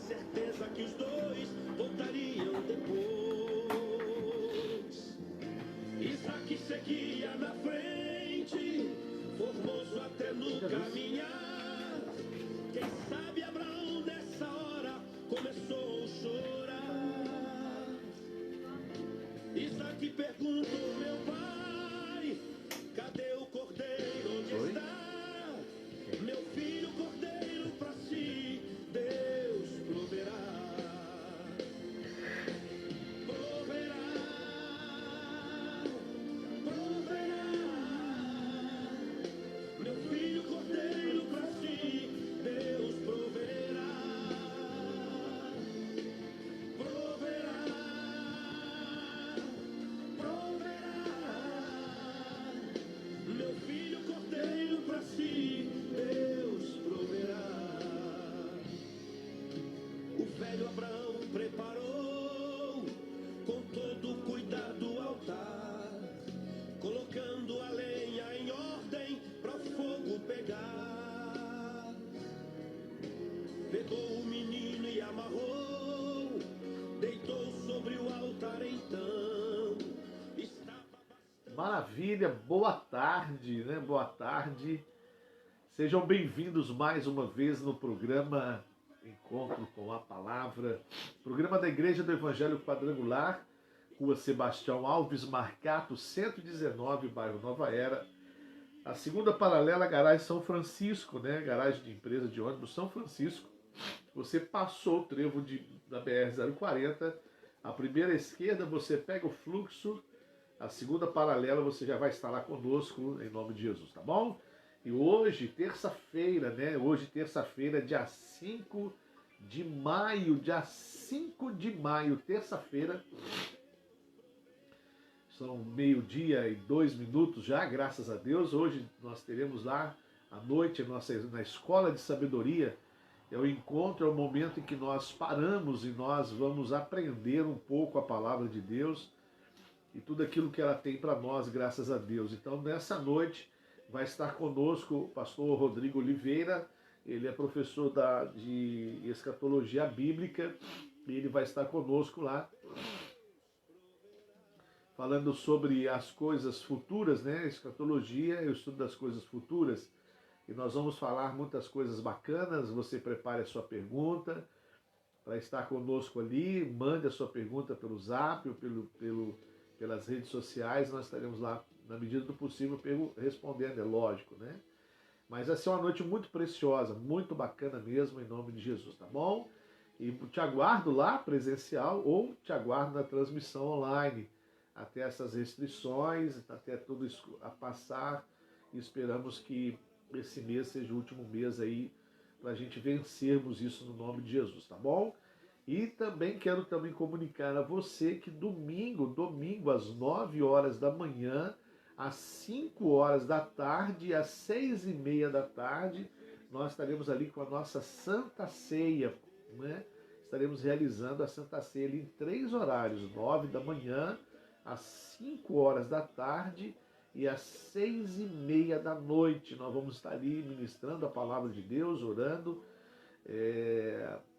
certeza que os dois voltariam depois. Isaac seguia na frente, formoso até no caminhar. Quem sabe Abraão nessa hora começou a chorar. Isaac perguntou: meu pai, cadê o cordeiro? Onde está? Meu filho, cordeiro, pra si Deus proverá. Proverá, proverá. Meu filho, cordeiro, pra si Deus proverá. Proverá, proverá. Meu filho, cordeiro, pra si Deus proverá. O velho Abraão preparou com todo cuidado o altar, colocando a lenha em ordem para fogo pegar. Pegou o menino e amarrou, deitou sobre o altar então. Maravilha, boa tarde, né? Boa tarde. Sejam bem-vindos mais uma vez no programa Encontro com a Palavra, programa da Igreja do Evangelho Quadrangular, Rua Sebastião Alves Marcato, 119, bairro Nova Era. A segunda paralela, garagem São Francisco, né? Garagem de empresa de ônibus São Francisco. Você passou o trevo da BR-040, a primeira esquerda você pega o fluxo, a segunda paralela você já vai estar lá conosco, em nome de Jesus, tá bom? E hoje, terça-feira, né? Hoje, terça-feira, dia 5 de maio, terça-feira. São 12:02 já, graças a Deus. Hoje nós teremos lá à noite na Escola de Sabedoria. É o encontro, é o momento em que nós paramos e nós vamos aprender um pouco a palavra de Deus e tudo aquilo que ela tem para nós, graças a Deus. Então, nessa noite, vai estar conosco o pastor Rodrigo Oliveira. Ele é professor de escatologia bíblica e ele vai estar conosco lá, falando sobre as coisas futuras, né? Escatologia, o estudo das coisas futuras. E nós vamos falar muitas coisas bacanas. Você prepare a sua pergunta para estar conosco ali. Mande a sua pergunta pelo Zap ou pelas redes sociais. Nós estaremos lá, na medida do possível, respondendo, é lógico, né? Mas vai ser uma noite muito preciosa, muito bacana mesmo, em nome de Jesus, tá bom? E te aguardo lá, presencial, ou te aguardo na transmissão online, até essas restrições, até tudo isso a passar. E esperamos que esse mês seja o último mês aí, para a gente vencermos isso no nome de Jesus, tá bom? E também quero comunicar a você que domingo às 9 horas da manhã, às 5 horas da tarde e às 6:30 da tarde, nós estaremos ali com a nossa Santa Ceia, né? Estaremos realizando a Santa Ceia ali em 3 horários, 9 da manhã, às 5 horas da tarde e às 6:30 da noite. Nós vamos estar ali ministrando a palavra de Deus, orando,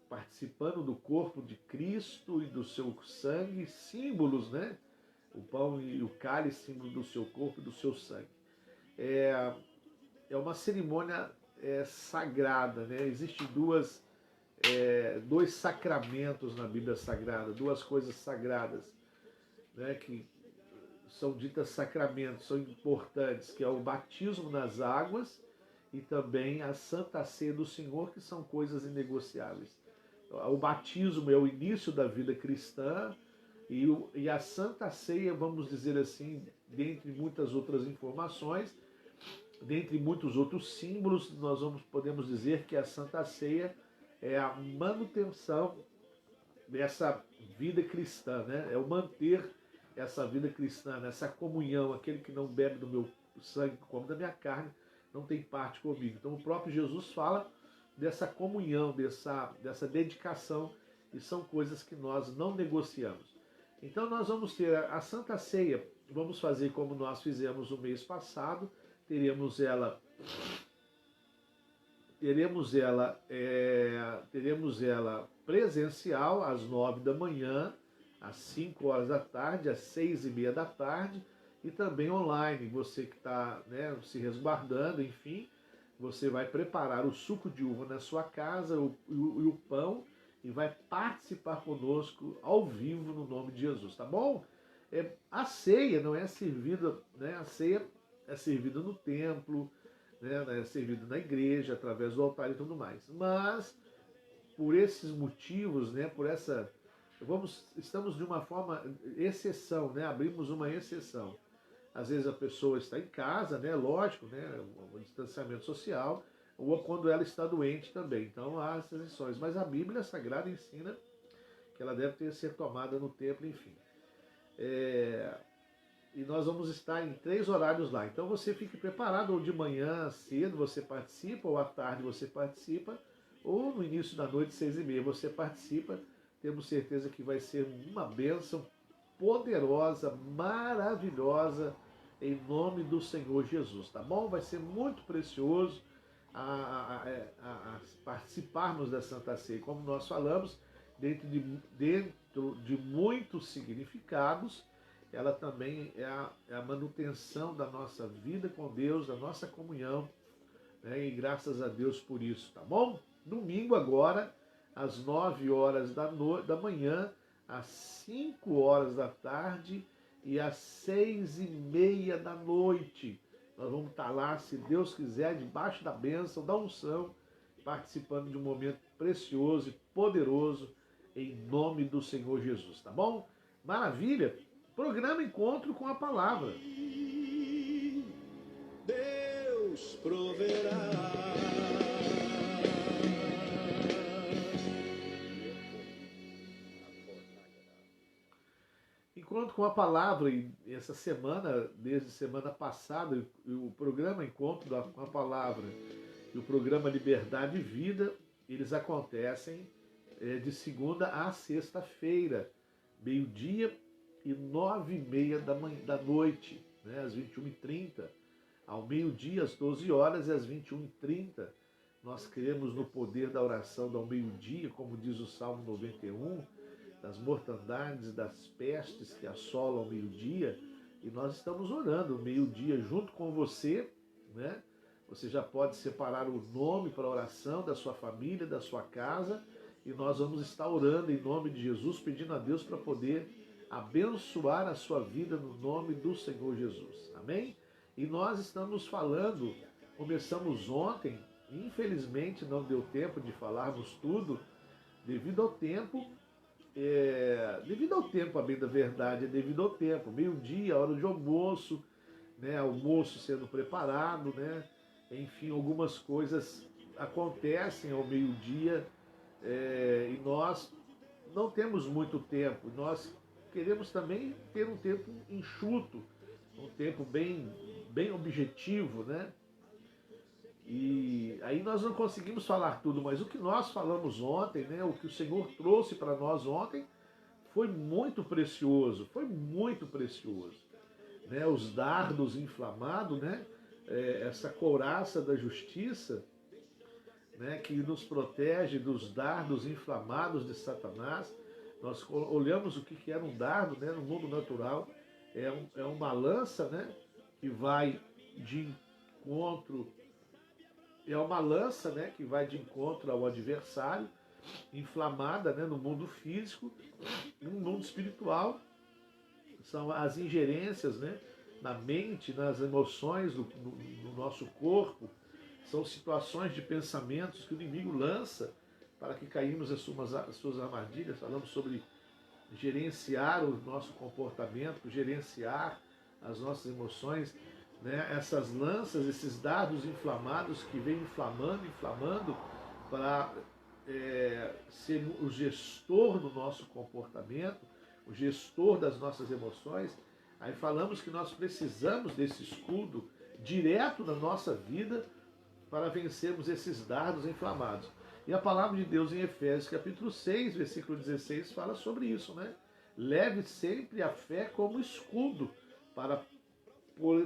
participando do corpo de Cristo e do seu sangue, símbolos, né? O pão e o cálice, símbolo do seu corpo e do seu sangue. É uma cerimônia sagrada, né? Existem dois sacramentos na Bíblia Sagrada, duas coisas sagradas, né? Que são ditas sacramentos, são importantes, que é o batismo nas águas e também a Santa Ceia do Senhor, que são coisas inegociáveis. O batismo é o início da vida cristã e a Santa Ceia, vamos dizer assim, dentre muitas outras informações, dentre muitos outros símbolos, podemos dizer que a Santa Ceia é a manutenção dessa vida cristã, né? É o manter essa vida cristã, essa comunhão. Aquele que não bebe do meu sangue, come da minha carne, não tem parte comigo. Então o próprio Jesus fala dessa comunhão, dessa dedicação, e são coisas que nós não negociamos. Então nós vamos ter a Santa Ceia, vamos fazer como nós fizemos o mês passado, teremos ela teremos ela presencial às 9 da manhã, às 5 horas da tarde, às 6:30 da tarde, e também online. Você que está, né, se resguardando, enfim, você vai preparar o suco de uva na sua casa e o pão, e vai participar conosco ao vivo no nome de Jesus, tá bom? A ceia não é servida, né? A ceia é servida no templo, né? É servida na igreja, através do altar e tudo mais. Mas, por esses motivos, né? Estamos de uma forma, exceção, né? Abrimos uma exceção. Às vezes a pessoa está em casa, né? Lógico, né? O distanciamento social, ou quando ela está doente também. Então há essas exceções. Mas a Bíblia Sagrada ensina que ela deve ser tomada no templo, enfim. E nós vamos estar em 3 horários lá. Então você fique preparado, ou de manhã cedo você participa, ou à tarde você participa, ou no início da noite, 6:30, você participa. Temos certeza que vai ser uma bênção poderosa, maravilhosa, em nome do Senhor Jesus, tá bom? Vai ser muito precioso a participarmos da Santa Ceia. Como nós falamos, dentro de muitos significados, ela também é a manutenção da nossa vida com Deus, da nossa comunhão, né? E graças a Deus por isso, tá bom? Domingo agora, às 9 horas da manhã, às 5 horas da tarde e às 6:30 da noite. Nós vamos estar lá, se Deus quiser, debaixo da bênção, da unção, participando de um momento precioso e poderoso, em nome do Senhor Jesus, tá bom? Maravilha! Programa Encontro com a Palavra. Deus proverá. Encontro com a Palavra, e essa semana, desde semana passada, o programa Encontro com a Palavra e o programa Liberdade e Vida, eles acontecem de segunda a sexta-feira, meio-dia e 9:30 da noite, né, às 21:30, ao meio-dia, às 12 horas e às 21:30. Nós cremos no poder da oração ao meio-dia, como diz o Salmo 91, das mortandades, das pestes que assolam ao meio-dia, e nós estamos orando ao meio-dia junto com você, né? Você já pode separar o nome para a oração da sua família, da sua casa, e nós vamos estar orando em nome de Jesus, pedindo a Deus para poder abençoar a sua vida no nome do Senhor Jesus. Amém? E nós estamos falando, começamos ontem, infelizmente não deu tempo de falarmos tudo, devido ao tempo, a bem da verdade, devido ao tempo, meio-dia, hora de almoço, né, almoço sendo preparado, né, enfim, algumas coisas acontecem ao meio-dia, e nós não temos muito tempo, nós queremos também ter um tempo enxuto, um tempo bem objetivo, né? E aí nós não conseguimos falar tudo, mas o que nós falamos ontem, né? O que o Senhor trouxe para nós ontem foi muito precioso, né? Os dardos inflamados, né? Essa couraça da justiça, né? Que nos protege dos dardos inflamados de Satanás. Nós olhamos o que era um dardo, né, no mundo natural, é uma lança, né, que vai de encontro, ao adversário, inflamada, né, no mundo físico. No mundo espiritual, são as ingerências, né, na mente, nas emoções, no nosso corpo, são situações de pensamentos que o inimigo lança para que caímos as suas armadilhas. Falamos sobre gerenciar o nosso comportamento, gerenciar as nossas emoções, né? Essas lanças, esses dardos inflamados que vêm inflamando para ser o gestor do nosso comportamento, o gestor das nossas emoções. Aí falamos que nós precisamos desse escudo direto na nossa vida para vencermos esses dardos inflamados. E a palavra de Deus em Efésios capítulo 6, versículo 16, fala sobre isso, né? Leve sempre a fé como escudo para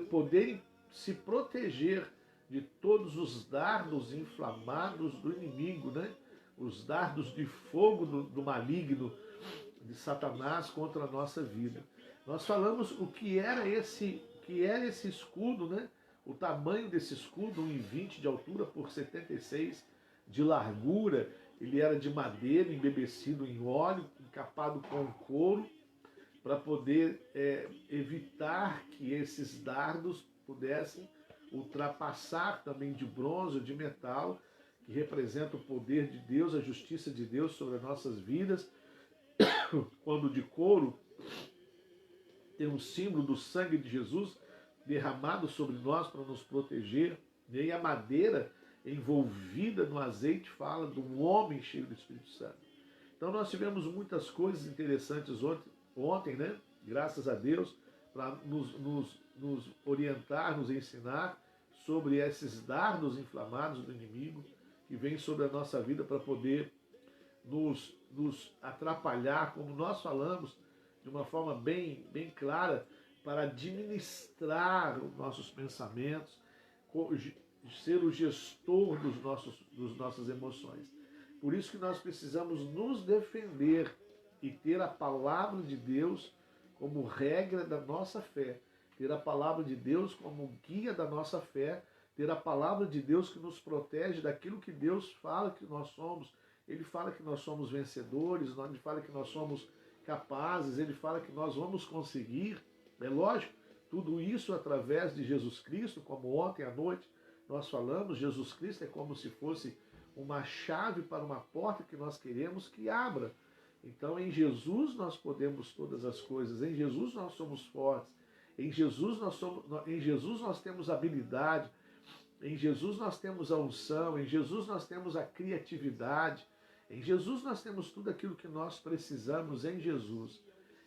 poder se proteger de todos os dardos inflamados do inimigo, né? Os dardos de fogo do maligno, de Satanás contra a nossa vida. Nós falamos o que era esse escudo, né? O tamanho desse escudo, 1,20 de altura por 76 de largura. Ele era de madeira, embebecido em óleo, encapado com couro, para poder evitar que esses dardos pudessem ultrapassar, também de bronze ou de metal, que representa o poder de Deus, a justiça de Deus sobre as nossas vidas. Quando de couro, tem um símbolo do sangue de Jesus derramado sobre nós para nos proteger, e a madeira envolvida no azeite fala de um homem cheio do Espírito Santo. Então nós tivemos muitas coisas interessantes ontem, né? Graças a Deus, para nos orientar, nos ensinar sobre esses dardos inflamados do inimigo que vem sobre a nossa vida para poder nos atrapalhar, como nós falamos, de uma forma bem clara, para administrar os nossos pensamentos, ser o gestor das nossas emoções. Por isso que nós precisamos nos defender e ter a palavra de Deus como regra da nossa fé, ter a palavra de Deus como guia da nossa fé, ter a palavra de Deus que nos protege daquilo que Deus fala que nós somos. Ele fala que nós somos vencedores, ele fala que nós somos capazes, ele fala que nós vamos conseguir. É lógico, tudo isso através de Jesus Cristo, como ontem à noite nós falamos, Jesus Cristo é como se fosse uma chave para uma porta que nós queremos que abra. Então em Jesus nós podemos todas as coisas, em Jesus nós somos fortes, em Jesus nós temos habilidade, em Jesus nós temos a unção, em Jesus nós temos a criatividade, em Jesus nós temos tudo aquilo que nós precisamos em Jesus.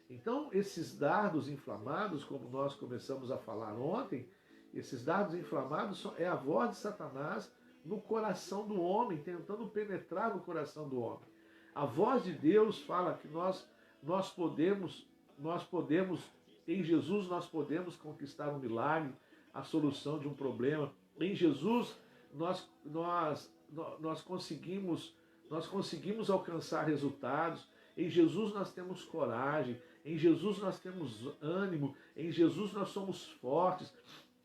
Então, esses dardos inflamados, como nós começamos a falar ontem, esses dardos inflamados é a voz de Satanás no coração do homem, tentando penetrar no coração do homem. A voz de Deus fala que nós podemos, em Jesus nós podemos conquistar um milagre, a solução de um problema. Em Jesus nós conseguimos alcançar resultados. Em Jesus nós temos coragem, em Jesus nós temos ânimo, em Jesus nós somos fortes,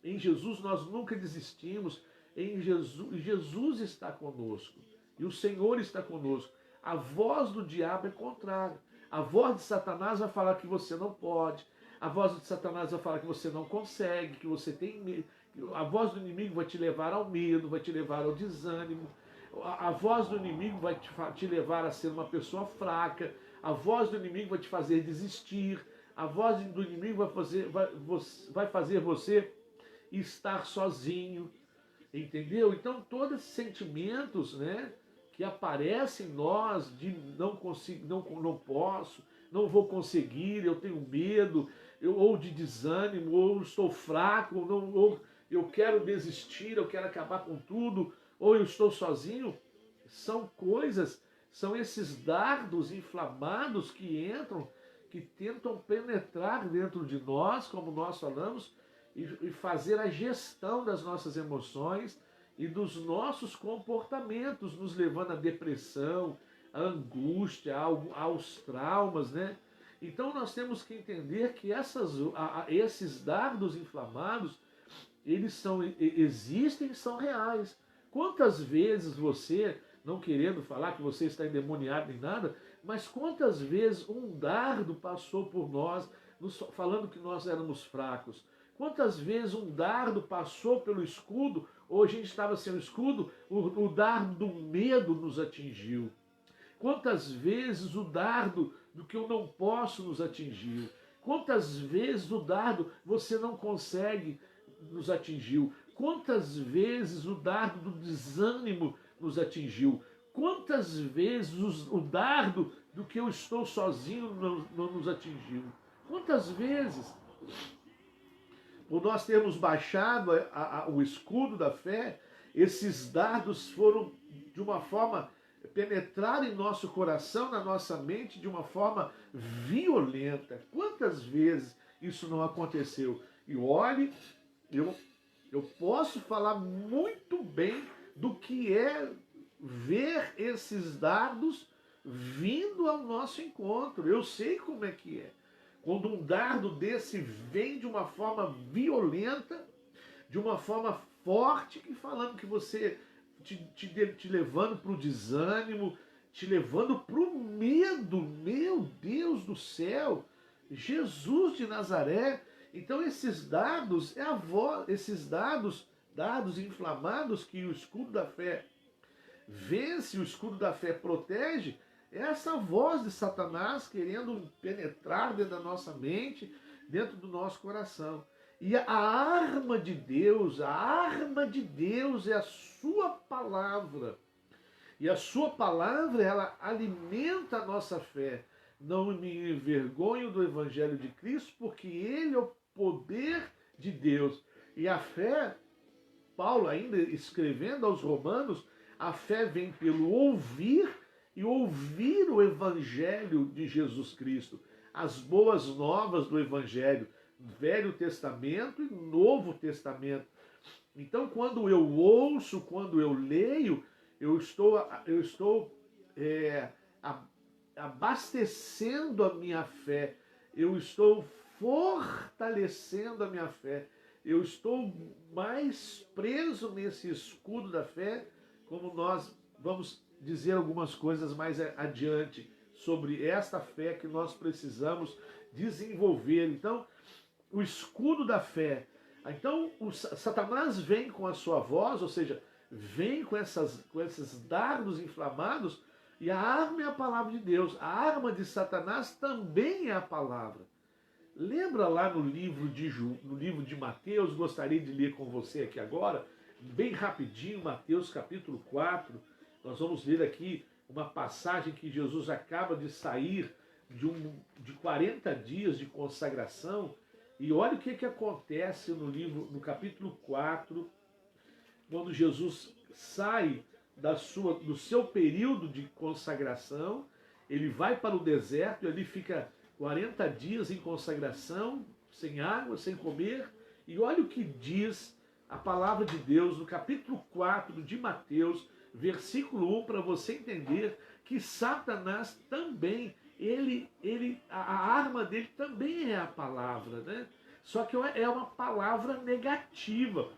em Jesus nós nunca desistimos, em Jesus está conosco e o Senhor está conosco. A voz do diabo é contrária. A voz de Satanás vai falar que você não pode, a voz de Satanás vai falar que você não consegue, que você tem medo. A voz do inimigo vai te levar ao medo, vai te levar ao desânimo. A voz do inimigo vai te levar a ser uma pessoa fraca. A voz do inimigo vai te fazer desistir. A voz do inimigo vai fazer você estar sozinho. Entendeu? Então, todos esses sentimentos, né, que aparecem em nós de não consigo, não posso, não vou conseguir, eu tenho medo, ou de desânimo, ou estou fraco, ou eu quero desistir, eu quero acabar com tudo, ou eu estou sozinho, são esses dardos inflamados que entram, que tentam penetrar dentro de nós, como nós falamos, e fazer a gestão das nossas emoções e dos nossos comportamentos, nos levando à depressão, à angústia, aos traumas, né? Então nós temos que entender que esses dardos inflamados, eles existem e são reais. Quantas vezes você, não querendo falar que você está endemoniado nem nada, mas quantas vezes um dardo passou por nós, falando que nós éramos fracos? Quantas vezes um dardo passou pelo escudo, ou a gente estava sem o escudo, o dardo do medo nos atingiu? Quantas vezes o dardo do que eu não posso nos atingiu? Quantas vezes o dardo você não consegue nos atingiu? Quantas vezes o dardo do desânimo nos atingiu? Quantas vezes o dardo do que eu estou sozinho não nos atingiu? Quantas vezes? Por nós termos baixado o escudo da fé, esses dardos foram de uma forma penetrar em nosso coração, na nossa mente, de uma forma violenta. Quantas vezes isso não aconteceu? E olhe, Eu posso falar muito bem do que é ver esses dardos vindo ao nosso encontro. Eu sei como é que é. Quando um dardo desse vem de uma forma violenta, de uma forma forte, que falando que você te levando para o desânimo, te levando para o medo. Meu Deus do céu, Jesus de Nazaré. Então esses dados é a voz, esses dados inflamados que o escudo da fé vence, o escudo da fé protege, é essa voz de Satanás querendo penetrar dentro da nossa mente, dentro do nosso coração. E a arma de Deus é a sua palavra. E a sua palavra, ela alimenta a nossa fé. Não me envergonho do Evangelho de Cristo, porque ele é o poder de Deus. E a fé, Paulo ainda escrevendo aos Romanos, a fé vem pelo ouvir e ouvir o Evangelho de Jesus Cristo. As boas novas do Evangelho, Velho Testamento e Novo Testamento. Então, quando eu ouço, quando eu leio, eu estou abastecendo a minha fé, eu estou fortalecendo a minha fé, eu estou mais preso nesse escudo da fé, como nós vamos dizer algumas coisas mais adiante sobre esta fé que nós precisamos desenvolver. Então, o escudo da fé. Então, o Satanás vem com a sua voz, ou seja, vem com esses dardos inflamados, e a arma é a palavra de Deus. A arma de Satanás também é a palavra. Lembra lá no livro de Mateus, gostaria de ler com você aqui agora, bem rapidinho, Mateus capítulo 4. Nós vamos ler aqui uma passagem que Jesus acaba de sair de 40 dias de consagração. E olha o que acontece no capítulo 4, quando Jesus sai do seu período de consagração, ele vai para o deserto, ele fica 40 dias em consagração, sem água, sem comer. E olha o que diz a palavra de Deus no capítulo 4 de Mateus, versículo 1, para você entender que Satanás também, a arma dele também é a palavra, né? Só que é uma palavra negativa.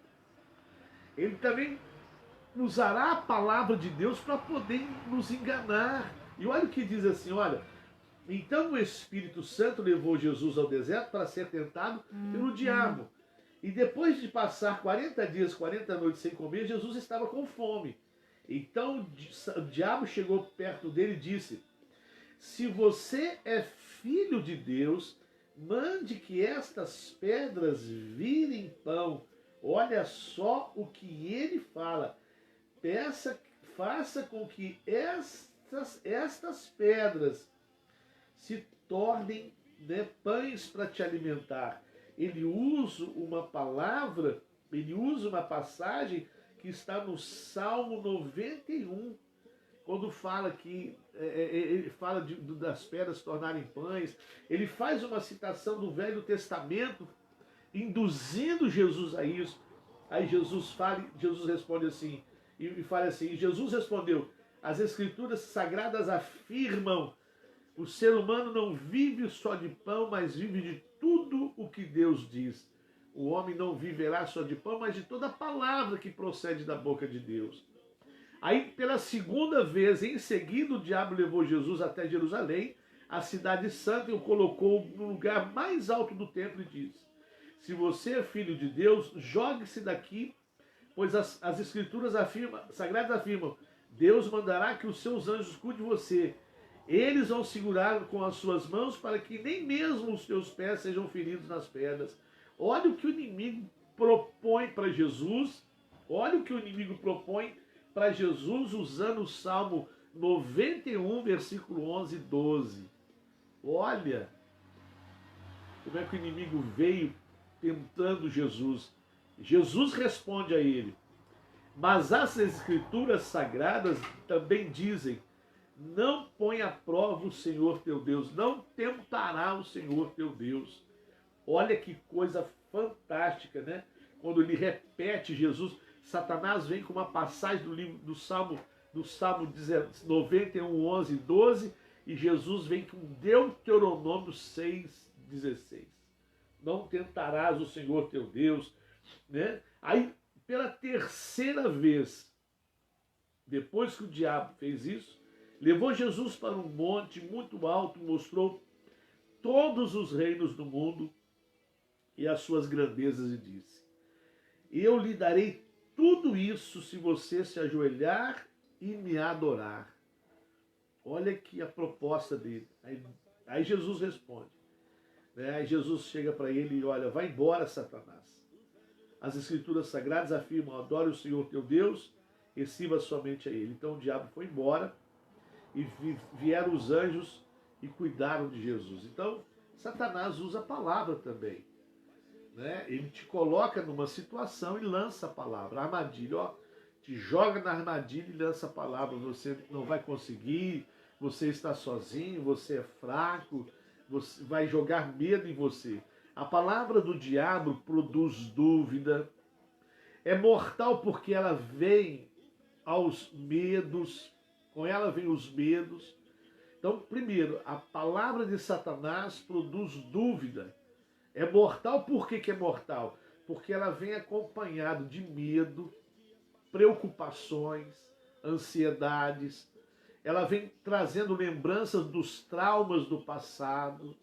Ele também usará a palavra de Deus para poder nos enganar. E olha o que diz assim, olha: então o Espírito Santo levou Jesus ao deserto para ser tentado pelo diabo. E depois de passar 40 dias, 40 noites sem comer, Jesus estava com fome. Então o diabo chegou perto dele e disse: se você é filho de Deus, mande que estas pedras virem pão. Olha só o que ele fala. Faça com que estas pedras se tornem, né, pães para te alimentar. Ele usa uma palavra, ele usa uma passagem que está no Salmo 91, quando fala que ele fala das pedras se tornarem pães. Ele faz uma citação do Velho Testamento, induzindo Jesus a isso. Aí Jesus responde assim, e fala assim: Jesus respondeu: as Escrituras Sagradas afirmam, o ser humano não vive só de pão, mas vive de tudo o que Deus diz. O homem não viverá só de pão, mas de toda a palavra que procede da boca de Deus. Aí, pela segunda vez, em seguida, o diabo levou Jesus até Jerusalém, a cidade santa, e o colocou no lugar mais alto do templo e disse: se você é filho de Deus, jogue-se daqui, pois as Escrituras Sagradas afirmam, Deus mandará que os seus anjos cuidem de você. Eles vão segurar com as suas mãos para que nem mesmo os teus pés sejam feridos nas pedras. Olha o que o inimigo propõe para Jesus. Olha o que o inimigo propõe para Jesus usando o Salmo 91, versículo 11 e 12. Olha como é que o inimigo veio tentando Jesus. Jesus responde a ele: mas as Escrituras Sagradas também dizem, não põe à prova o Senhor teu Deus, não tentará o Senhor teu Deus. Olha que coisa fantástica, né? quando ele repete Jesus, Satanás vem com uma passagem do livro do Salmo 91, 11 e 12, e Jesus vem com Deuteronômio 6, 16. Não tentarás o Senhor teu Deus, né? Aí, pela terceira vez, depois que o diabo fez isso, levou Jesus para um monte muito alto, mostrou todos os reinos do mundo e as suas grandezas e disse: eu lhe darei tudo isso se você se ajoelhar e me adorar. Olha aqui a proposta dele. Aí Jesus responde. Aí Jesus chega para ele e olha, vai embora, Satanás. As escrituras sagradas afirmam, adore o Senhor teu Deus e sirva somente a ele. Então o diabo foi embora e vieram os anjos e cuidaram de Jesus. Então Satanás usa a palavra também. Ele te coloca numa situação e lança a palavra, a armadilha, ó, te joga na armadilha e lança a palavra, você não vai conseguir, você está sozinho, você é fraco, você vai jogar medo em você. A palavra do diabo produz dúvida, é mortal porque ela vem aos medos, com ela vem os medos. Então, primeiro, a palavra de Satanás produz dúvida. É mortal por que é mortal? Porque ela vem acompanhada de medo, preocupações, ansiedades. Ela vem trazendo lembranças dos traumas do passado.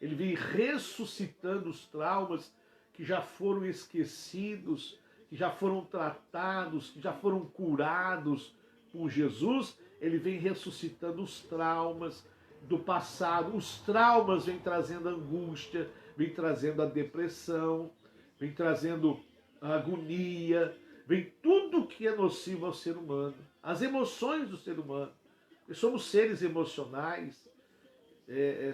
Ele vem ressuscitando os traumas que já foram esquecidos, que já foram tratados, que já foram curados por Jesus. Ele vem ressuscitando os traumas do passado. Os traumas vêm trazendo angústia, vem trazendo a depressão, vem trazendo a agonia, vem tudo que é nocivo ao ser humano. As emoções do ser humano. Nós somos seres emocionais,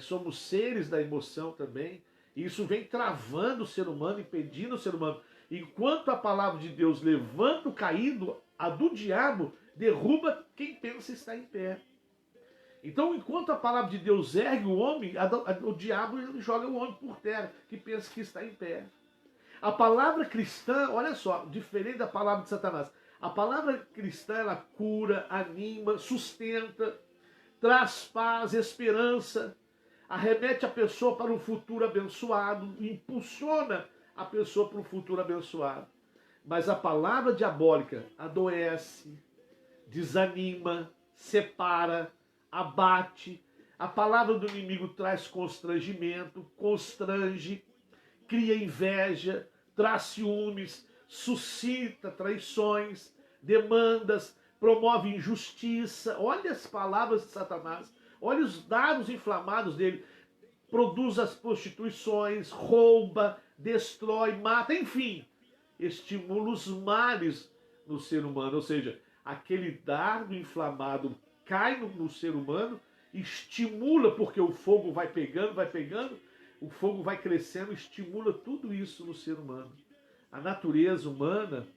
somos seres da emoção também. E isso vem travando o ser humano, impedindo o ser humano. Enquanto a palavra de Deus levanta o caído, a do diabo derruba quem pensa estar em pé. Então, enquanto a palavra de Deus ergue o homem, o diabo joga o homem por terra, que pensa que está em pé. A palavra cristã, olha só, diferente da palavra de Satanás. A palavra cristã, ela cura, anima, sustenta, traz paz, esperança, arremete a pessoa para um futuro abençoado, impulsiona a pessoa para um futuro abençoado. Mas a palavra diabólica adoece, desanima, separa, abate. A palavra do inimigo traz constrangimento, constrange, cria inveja, traz ciúmes, suscita traições, demandas, promove injustiça. Olha as palavras de Satanás, olha os dados inflamados dele. Produz as prostituições, rouba, destrói, mata, enfim, estimula os males no ser humano. Ou seja, aquele dardo inflamado cai no ser humano, estimula, porque o fogo vai pegando, o fogo vai crescendo, estimula tudo isso no ser humano. A natureza humana,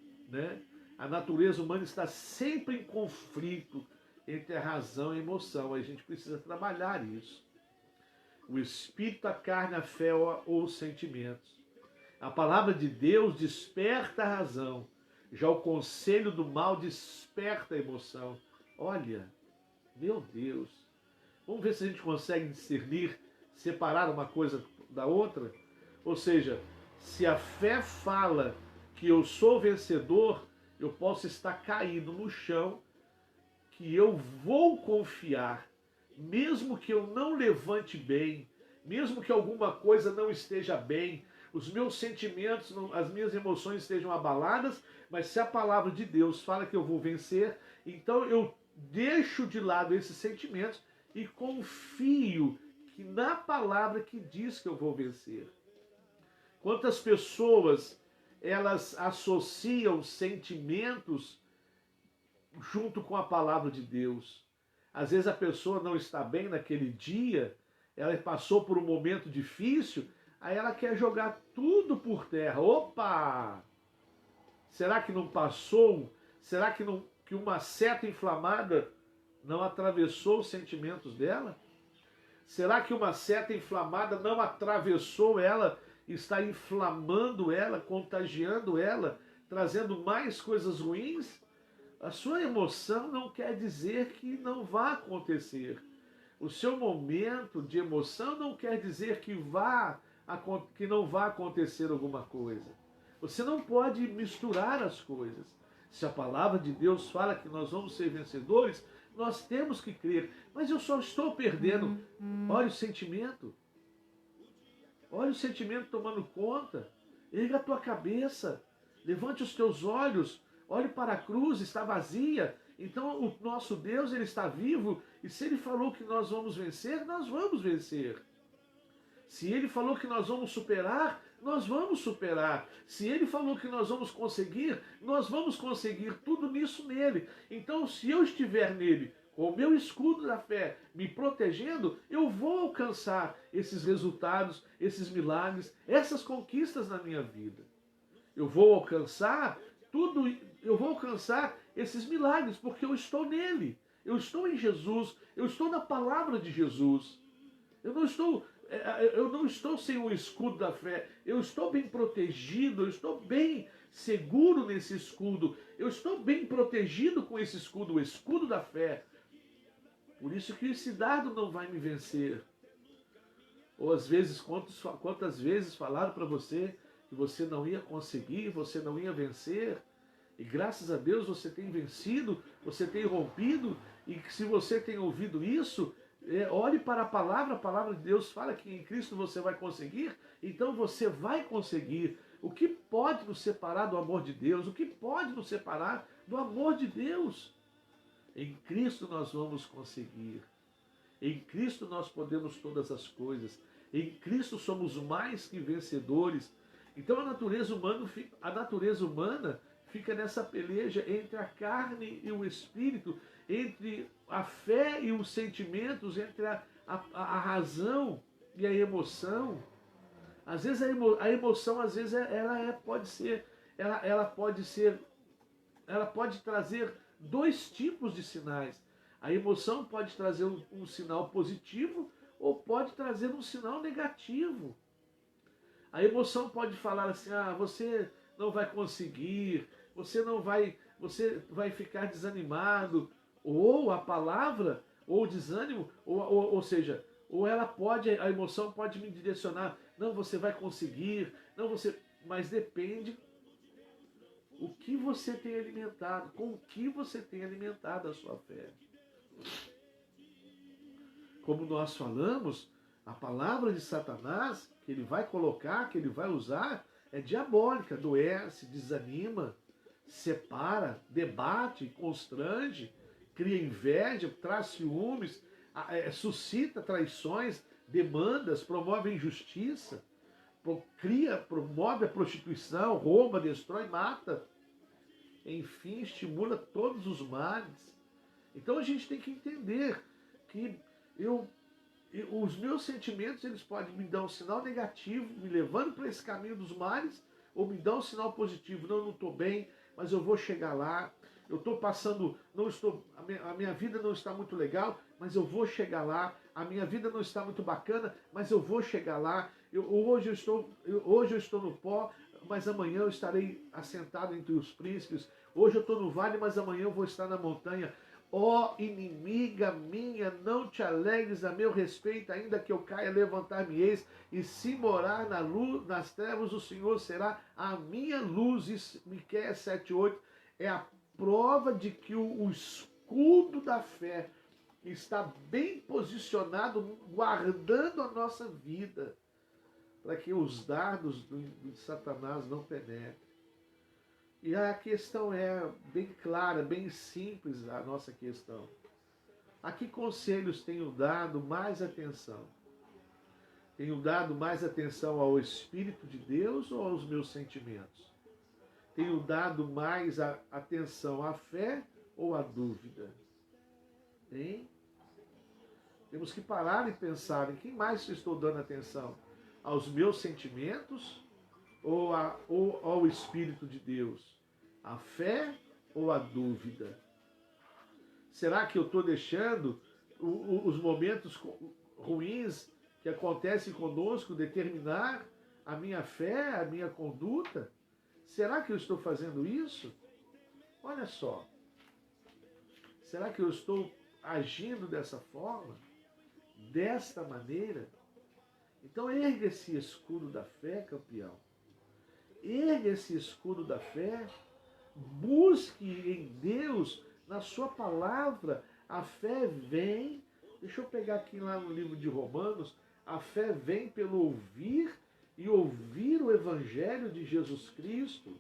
a natureza humana está sempre em conflito entre a razão e a emoção. A gente precisa trabalhar isso. O espírito, a carne, a fé ou os sentimentos. A palavra de Deus desperta a razão. Já o conselho do mal desperta a emoção. Olha, meu Deus. Vamos ver se a gente consegue discernir, separar uma coisa da outra? Ou seja, se a fé fala que eu sou vencedor, eu posso estar caído no chão, que eu vou confiar, mesmo que eu não levante bem, mesmo que alguma coisa não esteja bem, os meus sentimentos, as minhas emoções estejam abaladas, mas se a palavra de Deus fala que eu vou vencer, então eu deixo de lado esses sentimentos e confio que na palavra que diz que eu vou vencer. Quantas pessoas elas associam sentimentos junto com a palavra de Deus? Às vezes a pessoa não está bem naquele dia, ela passou por um momento difícil, aí ela quer jogar tudo por terra. Opa! Será que não passou? Será que uma seta inflamada não atravessou os sentimentos dela? Será que uma seta inflamada não atravessou ela está inflamando ela, contagiando ela, trazendo mais coisas ruins, a sua emoção não quer dizer que não vá acontecer. O seu momento de emoção não quer dizer que não vá acontecer alguma coisa. Você não pode misturar as coisas. Se a palavra de Deus fala que nós vamos ser vencedores, nós temos que crer. Mas eu só estou perdendo. Olha o sentimento. Olha o sentimento tomando conta. Erga a tua cabeça. Levante os teus olhos. Olhe para a cruz, está vazia. Então o nosso Deus, ele está vivo. E se ele falou que nós vamos vencer, nós vamos vencer. Se ele falou que nós vamos superar, nós vamos superar. Se ele falou que nós vamos conseguir tudo nisso nele. Então, se eu estiver nele, com o meu escudo da fé me protegendo, eu vou alcançar esses resultados, esses milagres, essas conquistas na minha vida. Eu vou alcançar tudo, eu vou alcançar esses milagres, porque eu estou nele. Eu estou em Jesus, eu estou na palavra de Jesus. Eu não estou sem o escudo da fé, eu estou bem protegido, eu estou bem seguro nesse escudo, eu estou bem protegido com esse escudo, o escudo da fé. Por isso que esse dardo não vai me vencer. Ou às vezes, quantas vezes falaram para você que você não ia conseguir, você não ia vencer, e graças a Deus você tem vencido, você tem rompido, e que se você tem ouvido isso, olhe para a palavra de Deus fala que em Cristo você vai conseguir, então você vai conseguir. O que pode nos separar do amor de Deus? O que pode nos separar do amor de Deus? Em Cristo nós vamos conseguir. Em Cristo nós podemos todas as coisas. Em Cristo somos mais que vencedores. Então a natureza humana fica nessa peleja entre a carne e o espírito, entre a fé e os sentimentos, entre a razão e a emoção. Às vezes a emoção, às vezes ela pode trazer dois tipos de sinais. A emoção pode trazer um sinal positivo ou pode trazer um sinal negativo. A emoção pode falar assim: você não vai conseguir, você vai ficar desanimado. Ou a palavra, ou o desânimo, ou seja, a emoção pode me direcionar: não, você vai conseguir, mas depende o que você tem alimentado, com o que você tem alimentado a sua fé. Como nós falamos, a palavra de Satanás, que ele vai colocar, que ele vai usar, é diabólica, adoece, desanima, separa, debate, constrange, cria inveja, traz ciúmes, suscita traições, demandas, promove injustiça, promove a prostituição, rouba, destrói, mata. Enfim, estimula todos os males. Então a gente tem que entender que os meus sentimentos, eles podem me dar um sinal negativo, me levando para esse caminho dos males, ou me dar um sinal positivo: não estou bem, mas eu vou chegar lá. Eu estou passando, a minha vida não está muito legal, mas eu vou chegar lá. A minha vida não está muito bacana, mas eu vou chegar lá. Hoje eu estou no pó, mas amanhã eu estarei assentado entre os príncipes. Hoje eu estou no vale, mas amanhã eu vou estar na montanha. Ó inimiga minha, não te alegres a meu respeito, ainda que eu caia, levantar-me-eis, e se morar na luz, nas trevas, o Senhor será a minha luz. Isso, Miqueias 7:8, é a prova de que o escudo da fé está bem posicionado, guardando a nossa vida, para que os dardos de Satanás não penetrem. E a questão é bem clara, bem simples a nossa questão. A que conselhos tenho dado mais atenção? Tenho dado mais atenção ao Espírito de Deus ou aos meus sentimentos? Tenho dado mais atenção à fé ou à dúvida? Hein? Temos que parar e pensar em quem mais estou dando atenção: aos meus sentimentos ou ao Espírito de Deus? A fé ou a dúvida? Será que eu estou deixando os momentos ruins que acontecem conosco determinar a minha fé, a minha conduta? Será que eu estou fazendo isso? Olha só. Será que eu estou agindo dessa forma? Desta maneira? Então erga esse escudo da fé, campeão. Erga esse escudo da fé. Busque em Deus, na sua palavra. A fé vem. Deixa eu pegar aqui lá no livro de Romanos. A fé vem pelo ouvir e ouvir o Evangelho de Jesus Cristo.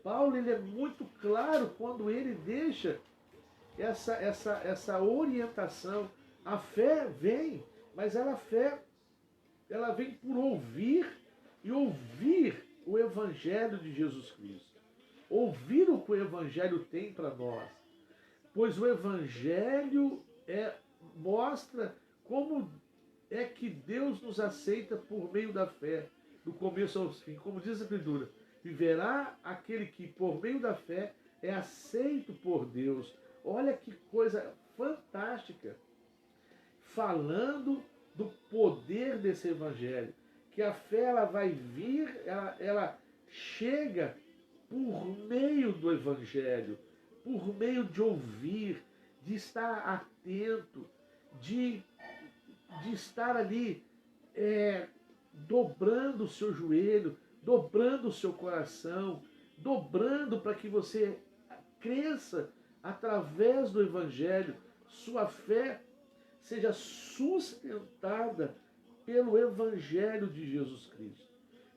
Paulo ele é muito claro quando ele deixa essa orientação. A fé vem, mas ela vem por ouvir e ouvir o Evangelho de Jesus Cristo. Ouvir o que o Evangelho tem para nós. Pois o Evangelho mostra como é que Deus nos aceita por meio da fé, do começo ao fim. Como diz a Escritura, viverá aquele que por meio da fé é aceito por Deus. Olha que coisa fantástica. Falando do poder desse Evangelho. Que a fé ela vai vir, ela chega por meio do Evangelho, por meio de ouvir, de estar atento, de estar ali dobrando o seu joelho, dobrando o seu coração, dobrando para que você cresça através do Evangelho, sua fé seja sustentada pelo Evangelho de Jesus Cristo.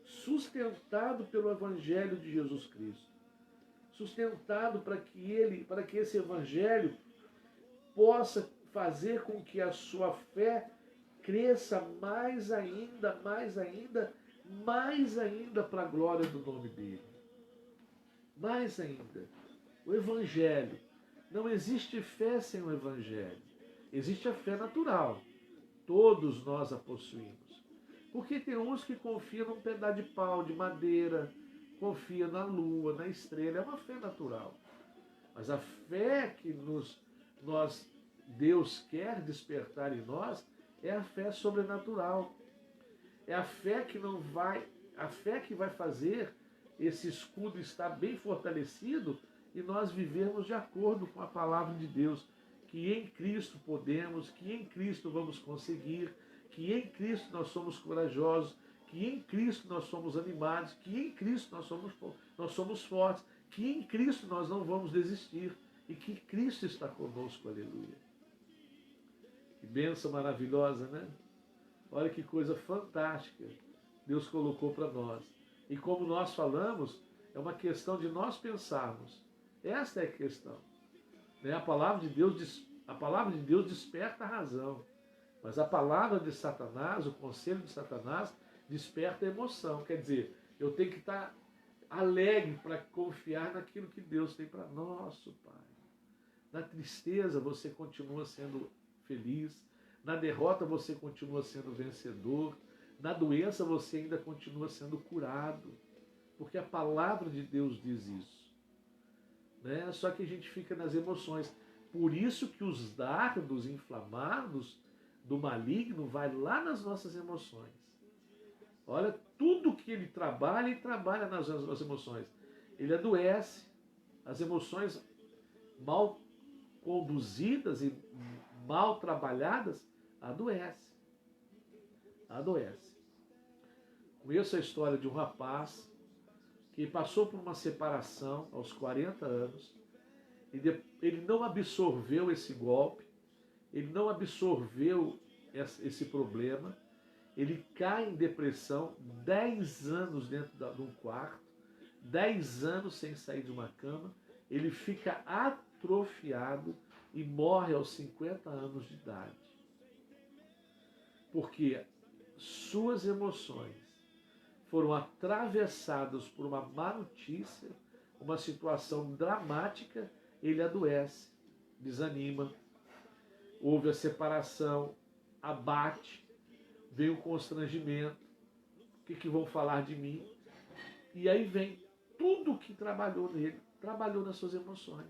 Sustentado pelo Evangelho de Jesus Cristo. Sustentado para que esse Evangelho possa fazer com que a sua fé cresça mais ainda, mais ainda, mais ainda para a glória do nome dele. Mais ainda. O Evangelho. Não existe fé sem o Evangelho. Existe a fé natural. Todos nós a possuímos. Porque tem uns que confiam num pedaço de pau, de madeira, confia na lua, na estrela. É uma fé natural. Mas a fé que Deus quer despertar em nós é a fé sobrenatural. É a fé que vai fazer esse escudo estar bem fortalecido e nós vivermos de acordo com a palavra de Deus, que em Cristo podemos, que em Cristo vamos conseguir, que em Cristo nós somos corajosos, que em Cristo nós somos animados, que em Cristo nós somos fortes, que em Cristo nós não vamos desistir e que Cristo está conosco, aleluia. Que bênção maravilhosa, né? Olha que coisa fantástica Deus colocou para nós. E como nós falamos, é uma questão de nós pensarmos. Esta é a questão. A palavra de Deus desperta a razão. Mas a palavra de Satanás, o conselho de Satanás, desperta a emoção. Quer dizer, eu tenho que estar alegre para confiar naquilo que Deus tem para nós, Pai. Na tristeza você continua sendo feliz. Na derrota você continua sendo vencedor. Na doença você ainda continua sendo curado. Porque a palavra de Deus diz isso. Né? Só que a gente fica nas emoções. Por isso que os dardos inflamados do maligno vai lá nas nossas emoções. Olha, tudo que ele trabalha nas nossas emoções. Ele adoece. As emoções mal conduzidas e mal trabalhadas, adoece. Adoece. Conheço a história de um rapaz que passou por uma separação aos 40 anos. Ele não absorveu esse golpe, ele não absorveu esse problema, ele cai em depressão, 10 anos dentro de um quarto, 10 anos sem sair de uma cama, ele fica atrofiado e morre aos 50 anos de idade. Porque suas emoções foram atravessadas por uma má notícia, uma situação dramática, ele adoece, desanima, houve a separação, abate, veio o constrangimento, o que vão falar de mim? E aí vem tudo que trabalhou nele, trabalhou nas suas emoções.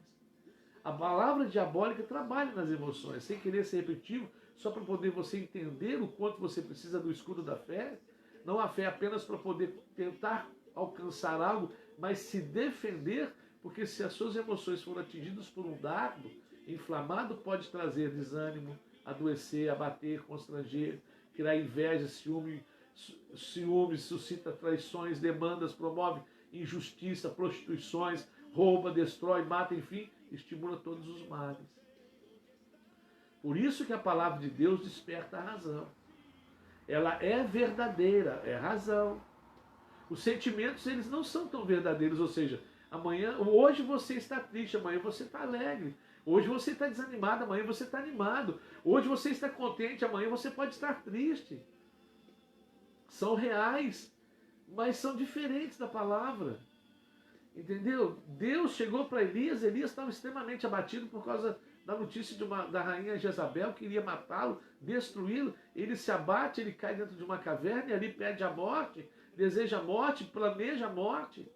A palavra diabólica trabalha nas emoções, sem querer ser repetitivo, só para poder você entender o quanto você precisa do escudo da fé. não há fé apenas para poder tentar alcançar algo, mas se defender, porque se as suas emoções forem atingidas por um dardo inflamado, pode trazer desânimo, adoecer, abater, constranger, criar inveja, ciúme, suscita traições, demandas, promove injustiça, prostituições, rouba, destrói, mata, enfim, estimula todos os males. Por isso que a palavra de Deus desperta a razão. Ela é verdadeira, é razão. Os sentimentos, eles não são tão verdadeiros, ou seja, hoje você está triste, amanhã você está alegre. Hoje você está desanimado, amanhã você está animado. Hoje você está contente, amanhã você pode estar triste. São reais, mas são diferentes da palavra. Entendeu? Deus chegou para Elias estava extremamente abatido por causa da notícia da rainha Jezabel, que iria matá-lo, destruí-lo. Ele se abate, ele cai dentro de uma caverna e ali pede a morte, deseja a morte, planeja a morte.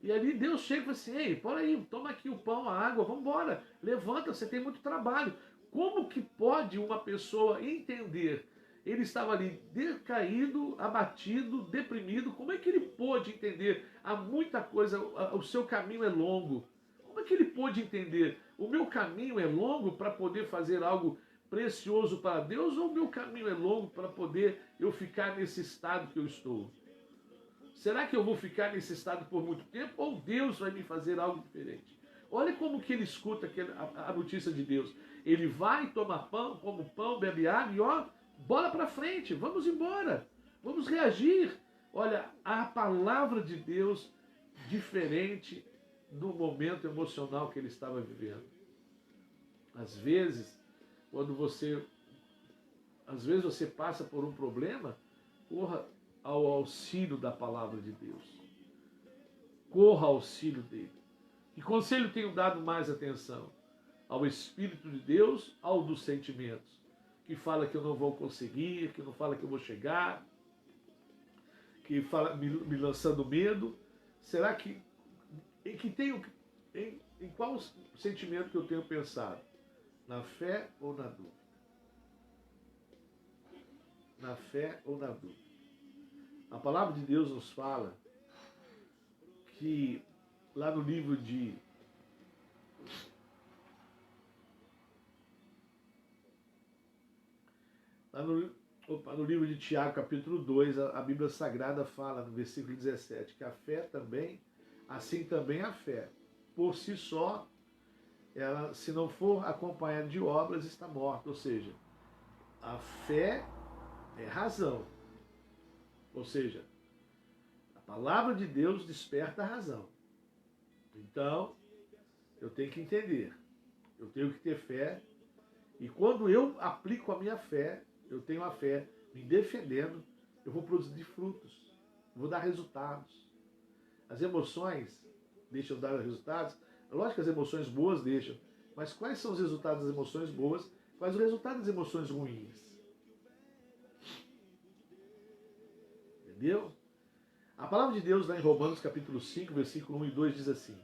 E ali Deus chega e fala assim: ei, por aí, toma aqui o pão, a água, vamos embora, levanta, você tem muito trabalho. Como que pode uma pessoa entender? Ele estava ali decaído, abatido, deprimido. Como é que ele pôde entender? Há muita coisa, o seu caminho é longo. Como é que ele pôde entender? O meu caminho é longo para poder fazer algo precioso para Deus, ou o meu caminho é longo para poder eu ficar nesse estado que eu estou? Será que eu vou ficar nesse estado por muito tempo, ou Deus vai me fazer algo diferente? Olha como que ele escuta a notícia de Deus. Ele vai, toma pão, come pão, bebe água e ó, bola para frente, vamos embora, vamos reagir. Olha, a palavra de Deus diferente do momento emocional que ele estava vivendo. Às vezes você passa por um problema, corra ao auxílio da palavra de Deus. Corra ao auxílio dele. Que conselho tenho dado mais atenção? Ao Espírito de Deus, ao dos sentimentos? Que fala que eu não vou conseguir, que não fala que eu vou chegar, que fala me lançando medo. Será que em qual sentimento que eu tenho pensado? Na fé ou na dúvida? Na fé ou na dúvida? A palavra de Deus nos fala que lá no livro de no livro de Tiago, capítulo 2, a Bíblia Sagrada fala no versículo 17 que a fé também, assim também a fé, por si só, ela, se não for acompanhada de obras, está morta. Ou seja, a fé é razão. Ou seja, a palavra de Deus desperta a razão. Então, eu tenho que entender, eu tenho que ter fé, e quando eu aplico a minha fé, eu tenho a fé me defendendo, eu vou produzir frutos, vou dar resultados. As emoções deixam dar resultados. Lógico que as emoções boas deixam, mas quais são os resultados das emoções boas? Quais os resultados das emoções ruins? Entendeu? A palavra de Deus lá em Romanos capítulo 5, versículo 1 e 2 diz assim: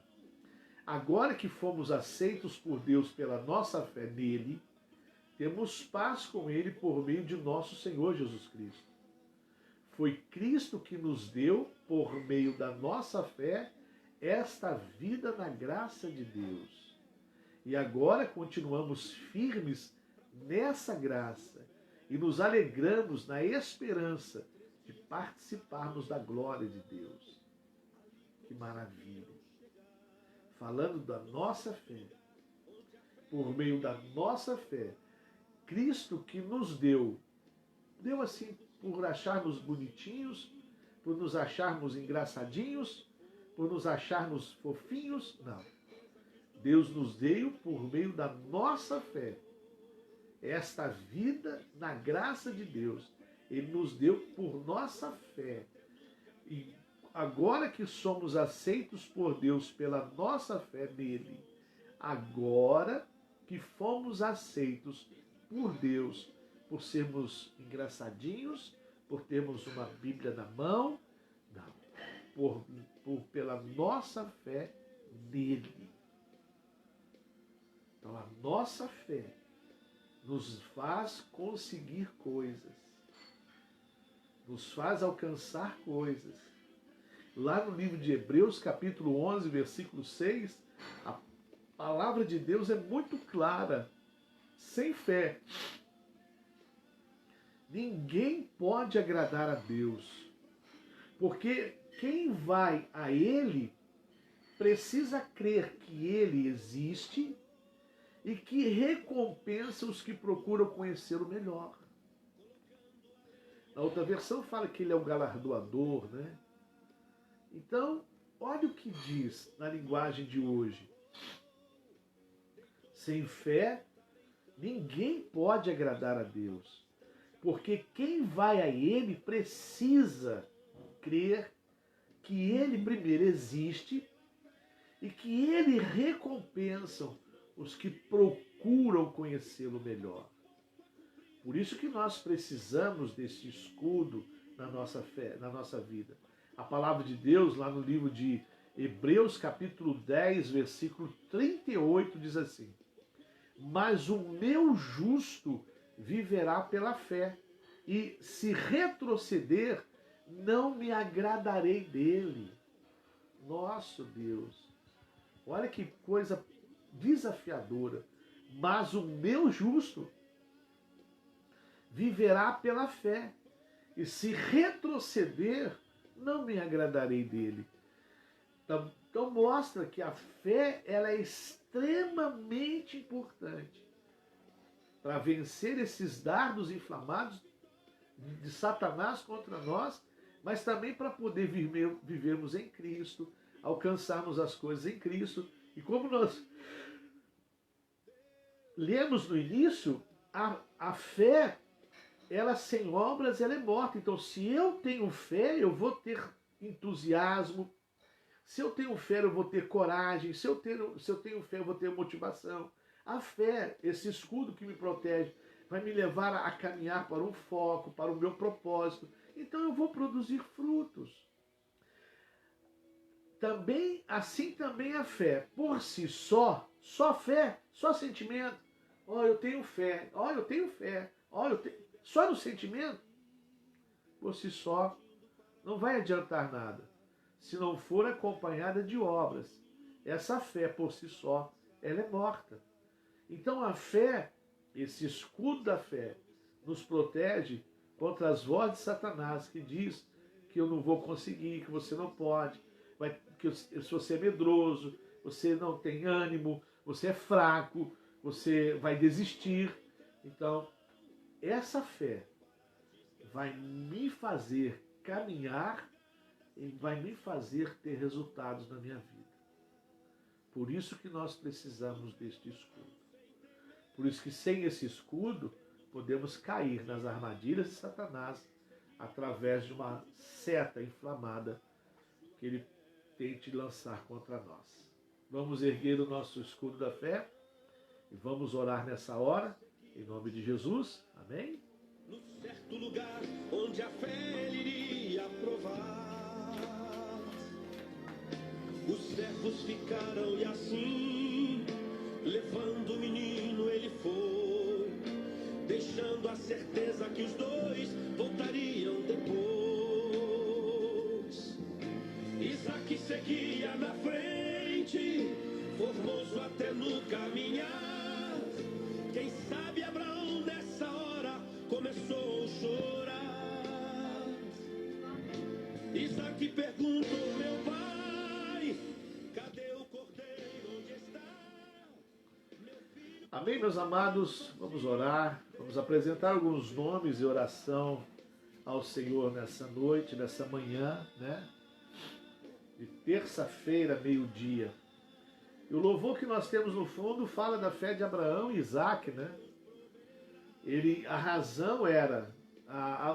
agora que fomos aceitos por Deus pela nossa fé nele, temos paz com ele por meio de nosso Senhor Jesus Cristo. Foi Cristo que nos deu, por meio da nossa fé, esta vida na graça de Deus. E agora continuamos firmes nessa graça e nos alegramos na esperança de participarmos da glória de Deus. Que maravilha! Falando da nossa fé, por meio da nossa fé, Cristo que nos deu assim por acharmos bonitinhos, por nos acharmos engraçadinhos, por nos acharmos fofinhos, não. Deus nos deu por meio da nossa fé esta vida na graça de Deus. Ele nos deu por nossa fé. E agora que somos aceitos por Deus pela nossa fé nele, agora que fomos aceitos por Deus, por sermos engraçadinhos, por termos uma Bíblia na mão, não, pela nossa fé nele. Então a nossa fé nos faz conseguir coisas. nos faz alcançar coisas. Lá no livro de Hebreus, capítulo 11, versículo 6, a palavra de Deus é muito clara. Sem fé, ninguém pode agradar a Deus, porque quem vai a Ele precisa crer que Ele existe e que recompensa os que procuram conhecê-lo melhor. Na outra versão fala que Ele é o galardoador, né? Então, olha o que diz na linguagem de hoje. Sem fé, ninguém pode agradar a Deus, porque quem vai a Ele precisa crer que Ele primeiro existe e que Ele recompensa os que procuram conhecê-lo melhor. Por isso que nós precisamos desse escudo na nossa fé, na nossa vida. A palavra de Deus, lá no livro de Hebreus, capítulo 10, versículo 38, diz assim: mas o meu justo viverá pela fé, e se retroceder, não me agradarei dele. Nosso Deus, olha que coisa desafiadora. Mas o meu justo viverá pela fé, e se retroceder, não me agradarei dele. Então mostra que a fé ela é extremamente importante para vencer esses dardos inflamados de Satanás contra nós, mas também para poder vivermos em Cristo, alcançarmos as coisas em Cristo. E como nós lemos no início, a fé, ela sem obras, ela é morta. Então, se eu tenho fé, eu vou ter entusiasmo. Se eu tenho fé, eu vou ter coragem. Se eu tenho fé, eu vou ter motivação. A fé, esse escudo que me protege, vai me levar a caminhar para um foco, para o meu propósito. Então eu vou produzir frutos. Assim também a fé, por si só fé, só sentimento. Eu tenho fé, eu tenho fé, só no sentimento, por si só, não vai adiantar nada, se não for acompanhada de obras. Essa fé por si só, ela é morta. Então a fé, esse escudo da fé, nos protege contra as vozes de Satanás, que diz que eu não vou conseguir, que você não pode, que se você é medroso, você não tem ânimo, você é fraco, você vai desistir. Então, essa fé vai me fazer caminhar e vai me fazer ter resultados na minha vida. Por isso que nós precisamos deste escudo. Por isso que sem esse escudo, podemos cair nas armadilhas de Satanás através de uma seta inflamada que ele tente lançar contra nós. Vamos erguer o nosso escudo da fé e vamos orar nessa hora, em nome de Jesus. Amém? No certo lugar onde a fé ele iria provar, os servos ficaram e assim, levando o menino ele foi, deixando a certeza que os dois voltariam depois. Isaac seguia na frente, formoso até no caminhar. Quem sabe Abraão nessa hora começou a chorar. Isaac perguntou: meu pai, cadê o cordeiro, onde está? Amém, meus amados? Vamos orar, vamos apresentar alguns nomes e oração ao Senhor nessa noite, nessa manhã, né? De terça-feira, meio-dia. E o louvor que nós temos no fundo fala da fé de Abraão e Isaac, né? A razão era,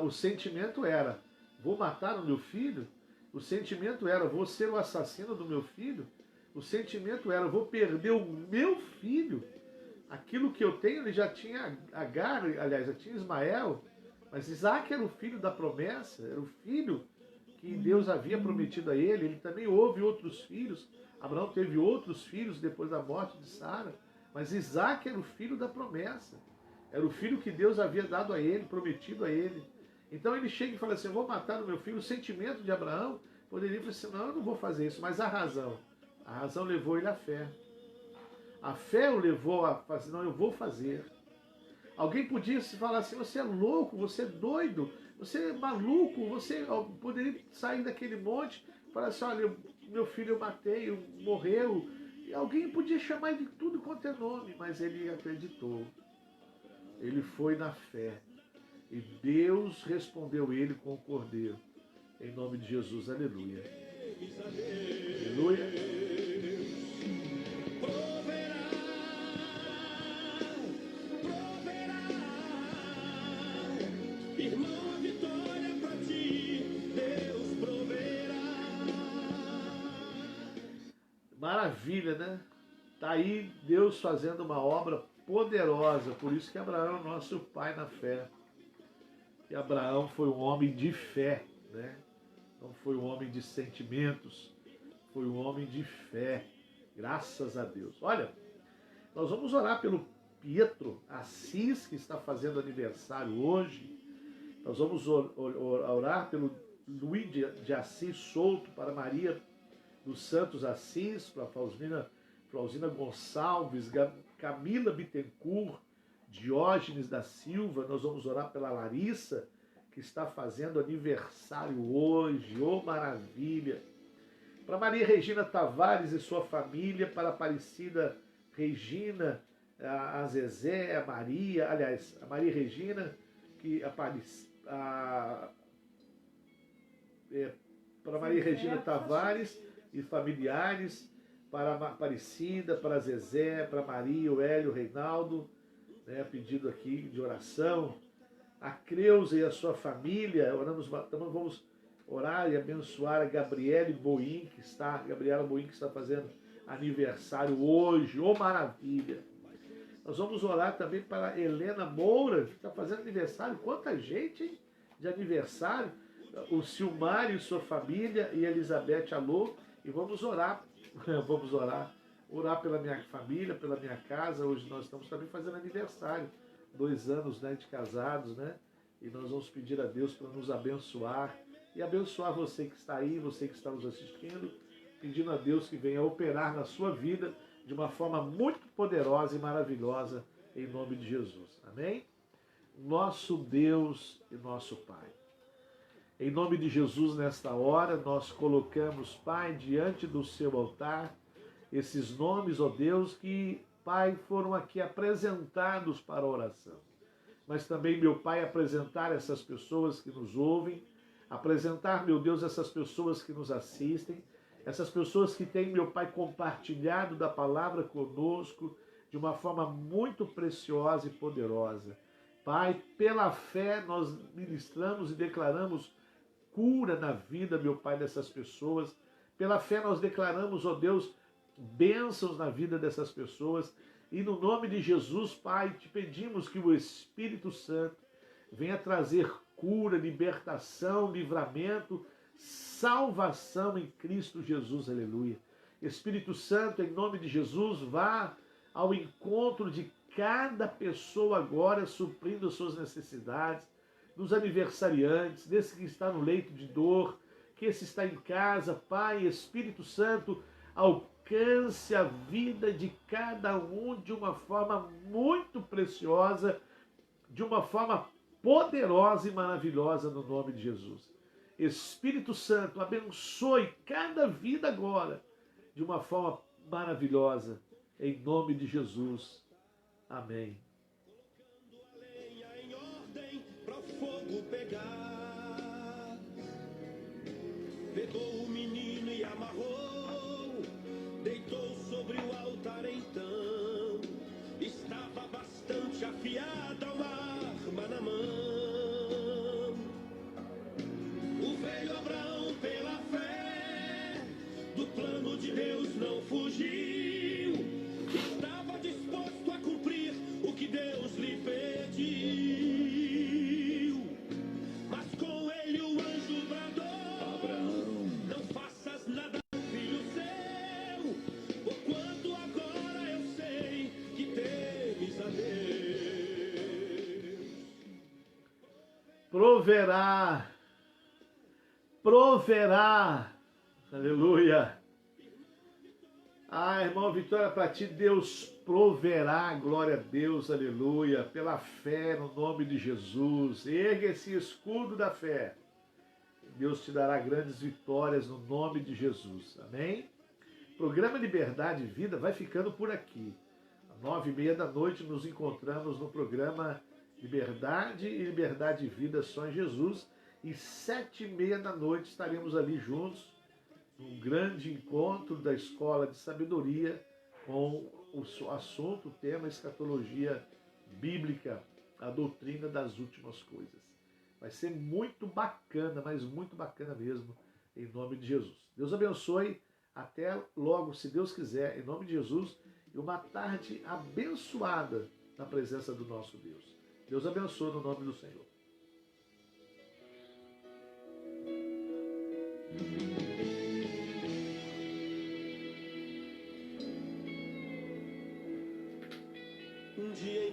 o sentimento era: vou matar o meu filho? O sentimento era: vou ser o assassino do meu filho? O sentimento era: vou perder o meu filho? Aquilo que eu tenho, ele já tinha Agar, aliás, já tinha Ismael, mas Isaac era o filho da promessa, era o filho que Deus havia prometido a ele. Ele também houve outros filhos. Abraão teve outros filhos depois da morte de Sara, mas Isaac era o filho da promessa, era o filho que Deus havia dado a ele, prometido a ele. Então ele chega e fala assim, eu vou matar o meu filho. O sentimento de Abraão poderia falar assim, não, eu não vou fazer isso. Mas a razão levou ele à fé. A fé o levou a fazer, não, eu vou fazer. Alguém podia se falar assim, você é louco, você é doido, você é maluco, você poderia sair daquele monte e falar assim, olha, meu filho eu matei, morreu. E alguém podia chamar de tudo quanto é nome, mas ele acreditou. Ele foi na fé. E Deus respondeu ele com o cordeiro. Em nome de Jesus, aleluia. Aleluia. Irmão, a vitória pra ti, Deus proverá. Maravilha, né? Tá aí Deus fazendo uma obra poderosa. Por isso que Abraão é o nosso pai na fé. E Abraão foi um homem de fé, né? Não foi um homem de sentimentos, foi um homem de fé. Graças a Deus. Olha, nós vamos orar pelo Pietro Assis, que está fazendo aniversário hoje. Nós vamos orar pelo Luiz de Assis Souto, para Maria dos Santos Assis, para Flauzina Gonçalves, Camila Bittencourt, Diógenes da Silva. Nós vamos orar pela Larissa, que está fazendo aniversário hoje. Oh, maravilha! Para Maria Regina Tavares e sua família, para Aparecida Regina, a Zezé, a Maria, aliás, a Maria Regina, que para Maria Regina Tavares e familiares, para Aparecida, para Zezé, para Maria, o Hélio, o Reinaldo, né, pedido aqui de oração, a Creuza e a sua família. Vamos orar e abençoar a Gabriela Boim, que está fazendo aniversário hoje. Oh, maravilha! Nós vamos orar também para Helena Moura, que está fazendo aniversário. Quanta gente, hein, de aniversário! O Silmário e sua família, e Elizabeth Alô. E vamos orar pela minha família, pela minha casa. Hoje nós estamos também fazendo aniversário, 2 anos, né, de casados, né? E nós vamos pedir a Deus para nos abençoar e abençoar você que está aí, você que está nos assistindo, pedindo a Deus que venha operar na sua vida de uma forma muito poderosa e maravilhosa, em nome de Jesus. Amém? Nosso Deus e nosso Pai. Em nome de Jesus, nesta hora, nós colocamos, Pai, diante do seu altar, esses nomes, ó Deus, que, Pai, foram aqui apresentados para a oração. Mas também, meu Pai, apresentar essas pessoas que nos ouvem, apresentar, meu Deus, essas pessoas que nos assistem, essas pessoas que têm, meu Pai, compartilhado da palavra conosco de uma forma muito preciosa e poderosa. Pai, pela fé nós ministramos e declaramos cura na vida, meu Pai, dessas pessoas. Pela fé nós declaramos, ó Deus, bênçãos na vida dessas pessoas. E no nome de Jesus, Pai, te pedimos que o Espírito Santo venha trazer cura, libertação, livramento, salvação em Cristo Jesus, aleluia. Espírito Santo, em nome de Jesus, vá ao encontro de cada pessoa agora, suprindo as suas necessidades, dos aniversariantes, desse que está no leito de dor, que esse está em casa. Pai, Espírito Santo, alcance a vida de cada um de uma forma muito preciosa, de uma forma poderosa e maravilhosa, no nome de Jesus. Espírito Santo, abençoe cada vida agora de uma forma maravilhosa, em nome de Jesus. Amém. Colocando a lenha em ordem para o fogo pegar. Pegou o menino e amarrou, deitou sobre o altar então. Estava bastante afiada uma arma na mão. O velho Abraão, pela fé, do plano de Deus não fugiu. Estava disposto a cumprir o que Deus lhe pediu. Mas com ele o anjo bradou: Abraão, não faças nada, filho proverá, proverá, aleluia. Ah, irmão Vitória, para ti Deus proverá, glória a Deus, aleluia, pela fé no nome de Jesus. Ergue esse escudo da fé. Deus te dará grandes vitórias no nome de Jesus, amém? Programa Liberdade e Vida vai ficando por aqui. Às 9h30 da noite nos encontramos no programa Liberdade e Liberdade e Vida só em Jesus. E 7h30 da noite estaremos ali juntos, num grande encontro da Escola de Sabedoria, com o assunto, o tema escatologia bíblica, a doutrina das últimas coisas. Vai ser muito bacana, mas muito bacana mesmo, em nome de Jesus. Deus abençoe, até logo, se Deus quiser, em nome de Jesus, e uma tarde abençoada na presença do nosso Deus. Deus abençoe no nome do Senhor. Um dia em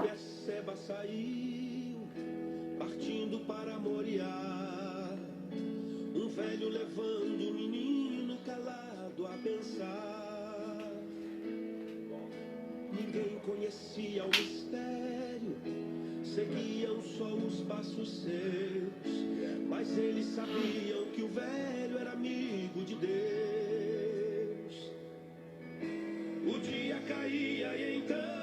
Beceba saiu, partindo para Moriá, um velho levando o menino calado a pensar. Ninguém conhecia o mistério, seguiam só os passos seus, mas eles sabiam que o velho era amigo de Deus. O dia caía e então